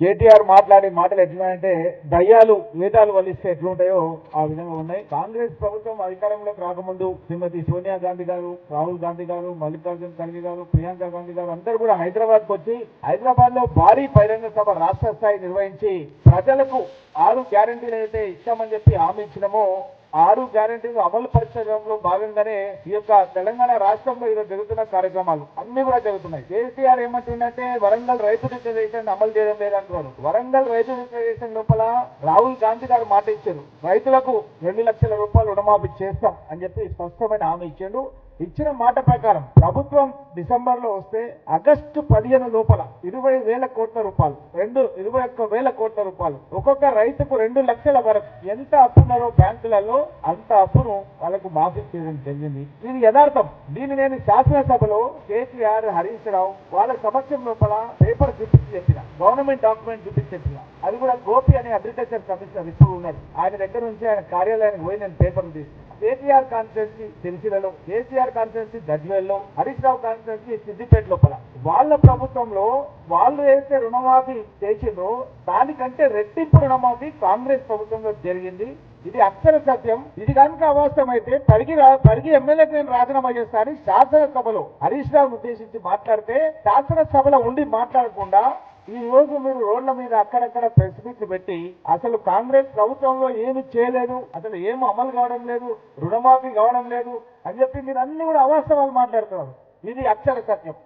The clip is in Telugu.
కేటీఆర్ మాట్లాడే మాటలు ఎట్లున్నాయంటే దయ్యాలు వేదాలు వలిస్తే ఎట్లుంటాయో ఆ విధంగా ఉన్నాయి. కాంగ్రెస్ ప్రభుత్వం అధికారంలోకి రాకముందు శ్రీమతి సోనియా గాంధీ గారు, రాహుల్ గాంధీ గారు, మల్లికార్జున ఖర్గే గారు, ప్రియాంక గాంధీ గారు అందరూ కూడా హైదరాబాద్ కు వచ్చి హైదరాబాద్ లో భారీ బహిరంగ సభ రాష్ట్ర స్థాయి నిర్వహించి ప్రజలకు 6 గ్యారెంటీలు అయితే ఇస్తామని చెప్పి హామీ ఇచ్చినామో 6 గ్యారెంటీలు అమలు పరిచయంలో భాగంగానే ఈ యొక్క తెలంగాణ రాష్ట్రంలో ఈరోజు జరుగుతున్న కార్యక్రమాలు అన్ని కూడా జరుగుతున్నాయి. కేసీఆర్ ఏమంటుందంటే వరంగల్ రైతు రిజర్వేషన్ అమలు చేయడం లేదంటున్నారు. వరంగల్ రైతు రిజర్వేషన్ లోపల రాహుల్ గాంధీ గారు మాట ఇచ్చారు, రైతులకు 2 లక్షల రూపాయలు రుణమాఫీ చేస్తాం అని చెప్పి స్పష్టమైన హామీ ఇచ్చాడు. ఇచ్చిన మాట ప్రకారం ప్రభుత్వం డిసెంబర్ లో వస్తే ఆగస్టు 15 లోపల 20,000 కోట్ల రూపాయలు 21,000 కోట్ల రూపాయలు ఒక్కొక్క రైతుకు 2 లక్షల వరకు ఎంత అప్పున్నారో బ్యాంకులలో అంత అప్పును వాళ్ళకు మాఫీ చేయడం జరిగింది. ఇది యథార్థం. దీన్ని నేను శాసనసభలో కేసీఆర్, హరీష్ రావు వాళ్ళ సమక్షం లోపల పేపర్ చూపించి చెప్పిన, గవర్నమెంట్ డాక్యుమెంట్ చూపించి చెప్పిన. అది కూడా గోపి అనే అగ్రికల్చర్ కమిషనర్ ఇప్పుడు ఉన్నారు, ఆయన దగ్గర నుంచి ఆయన కార్యాలయానికి పోయి నేను పేపర్లు తీసుకున్నాను. కేసీఆర్ కాన్స్టిట్యున్సీ సిరిసిల్లలో, కేసీఆర్ కాన్స్టిట్యున్సీ గజ్వేల్లో, హరీష్ రావు కాన్స్టిట్యున్సీ సిద్దిపేట లోపల వాళ్ళ ప్రభుత్వంలో వాళ్ళు ఏదైతే రుణమాఫీ చేసిందో దానికంటే రెట్టింపు రుణమాఫీ కాంగ్రెస్ ప్రభుత్వంలో జరిగింది. ఇది అక్షర సత్యం. ఇది కనుక అవాస్తవం అయితే పరిగి ఎమ్మెల్యేకి నేను రాజీనామా చేస్తానని శాసనసభలో హరీష్ రావును ఉద్దేశించి మాట్లాడితే శాసనసభలో ఉండి మాట్లాడకుండా ఈ రోజు మీరు రోడ్ల మీద అక్కడక్కడ ప్రెస్ మీట్లు పెట్టి అసలు కాంగ్రెస్ ప్రభుత్వంలో ఏమి చేయలేదు, అసలు ఏమి అమలు కావడం లేదు, రుణమాఫీ కావడం లేదు అని చెప్పి మీరు అన్ని కూడా అవాస్తవాలు మాట్లాడుతున్నారు. ఇది అక్షర సత్యం.